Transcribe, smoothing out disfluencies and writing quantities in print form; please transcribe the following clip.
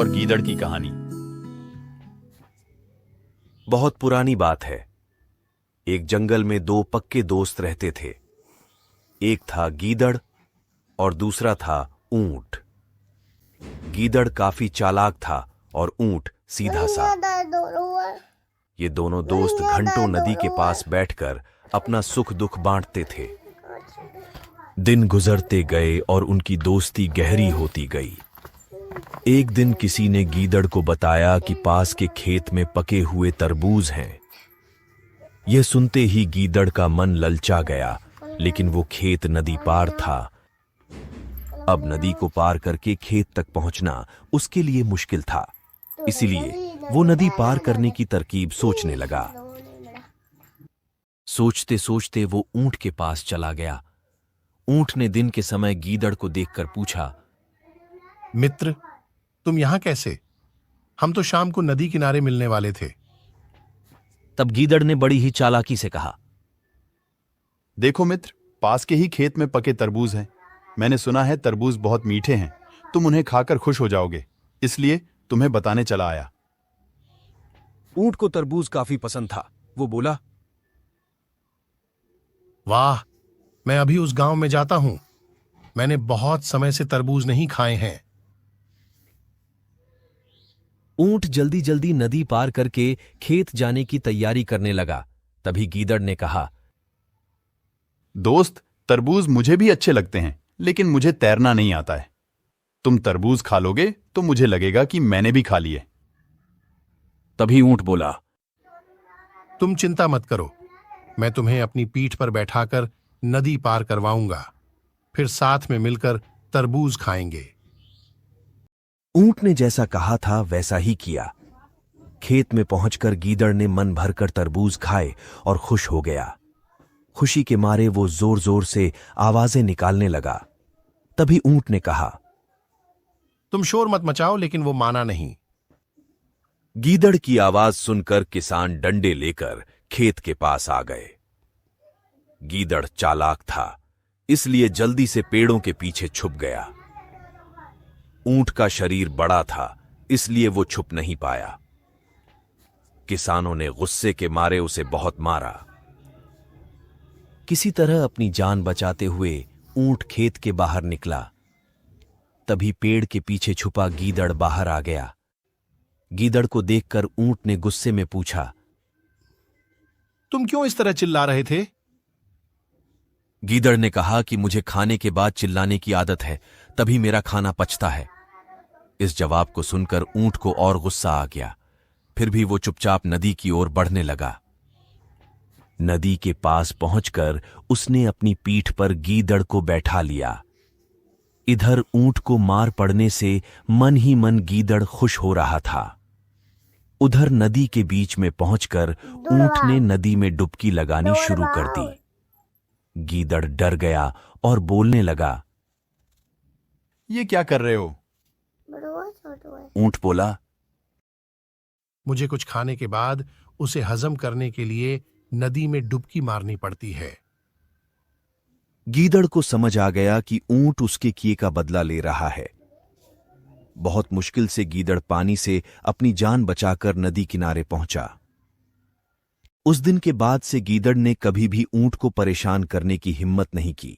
और गीदड़ की कहानी। बहुत पुरानी बात है। एक जंगल में दो पक्के दोस्त रहते थे। एक था गीदड़ और दूसरा था ऊंट। गीदड़ काफी चालाक था और ऊंट सीधा सा। ये दोनों दोस्त घंटों नदी के पास बैठकर अपना सुख दुख बांटते थे। दिन गुजरते गए और उनकी दोस्ती गहरी होती गई। एक दिन किसी ने गीदड़ को बताया कि पास के खेत में पके हुए तरबूज हैं। यह सुनते ही गीदड़ का मन ललचा गया, लेकिन वो खेत नदी पार था। अब नदी को पार करके खेत तक पहुंचना उसके लिए मुश्किल था, इसलिए वो नदी पार करने की तरकीब सोचने लगा। सोचते सोचते वो ऊंट के पास चला गया। ऊंट ने दिन के समय गीदड़ को देखकर पूछा, मित्र, तुम यहां कैसे? हम तो शाम को नदी किनारे मिलने वाले थे। तब गीदड़ ने बड़ी ही चालाकी से कहा, देखो मित्र, पास के ही खेत में पके तरबूज हैं। मैंने सुना है तरबूज बहुत मीठे हैं, तुम उन्हें खाकर खुश हो जाओगे, इसलिए तुम्हें बताने चला आया। ऊंट को तरबूज काफी पसंद था। वो बोला, वाह, मैं अभी उस गांव में जाता हूं। मैंने बहुत समय से तरबूज नहीं खाए हैं। ऊंट जल्दी जल्दी नदी पार करके खेत जाने की तैयारी करने लगा। तभी गीदड़ ने कहा, दोस्त, तरबूज मुझे भी अच्छे लगते हैं, लेकिन मुझे तैरना नहीं आता है। तुम तरबूज खा लोगे तो मुझे लगेगा कि मैंने भी खा लिए। तभी ऊंट बोला, तुम चिंता मत करो, मैं तुम्हें अपनी पीठ पर बैठाकर नदी पार करवाऊंगा। फिर साथ में मिलकर तरबूज खाएंगे। ऊंट ने जैसा कहा था वैसा ही किया। खेत में पहुंचकर गीदड़ ने मन भरकर तरबूज खाए और खुश हो गया। खुशी के मारे वो जोर जोर से आवाजें निकालने लगा। तभी ऊंट ने कहा, तुम शोर मत मचाओ, लेकिन वो माना नहीं। गीदड़ की आवाज सुनकर किसान डंडे लेकर खेत के पास आ गए। गीदड़ चालाक था, इसलिए जल्दी से पेड़ों के पीछे छुप गया। ऊंट का शरीर बड़ा था, इसलिए वो छुप नहीं पाया। किसानों ने गुस्से के मारे उसे बहुत मारा। किसी तरह अपनी जान बचाते हुए ऊंट खेत के बाहर निकला। तभी पेड़ के पीछे छुपा गीदड़ बाहर आ गया। गीदड़ को देखकर ऊंट ने गुस्से में पूछा, तुम क्यों इस तरह चिल्ला रहे थे? गीदड़ ने कहा कि मुझे खाने के बाद चिल्लाने की आदत है, तभी मेरा खाना पचता है। इस जवाब को सुनकर ऊंट को और गुस्सा आ गया। फिर भी वो चुपचाप नदी की ओर बढ़ने लगा। नदी के पास पहुंचकर उसने अपनी पीठ पर गीदड़ को बैठा लिया। इधर ऊंट को मार पड़ने से मन ही मन गीदड़ खुश हो रहा था। उधर नदी के बीच में पहुंचकर ऊंट ने नदी में डुबकी लगानी शुरू कर दी। गीदड़ डर गया और बोलने लगा, ये क्या कर रहे हो? ऊंट बोला, मुझे कुछ खाने के बाद उसे हजम करने के लिए नदी में डुबकी मारनी पड़ती है। गीदड़ को समझ आ गया कि ऊंट उसके किए का बदला ले रहा है। बहुत मुश्किल से गीदड़ पानी से अपनी जान बचाकर नदी किनारे पहुंचा। उस दिन के बाद से गीदड़ ने कभी भी ऊंट को परेशान करने की हिम्मत नहीं की।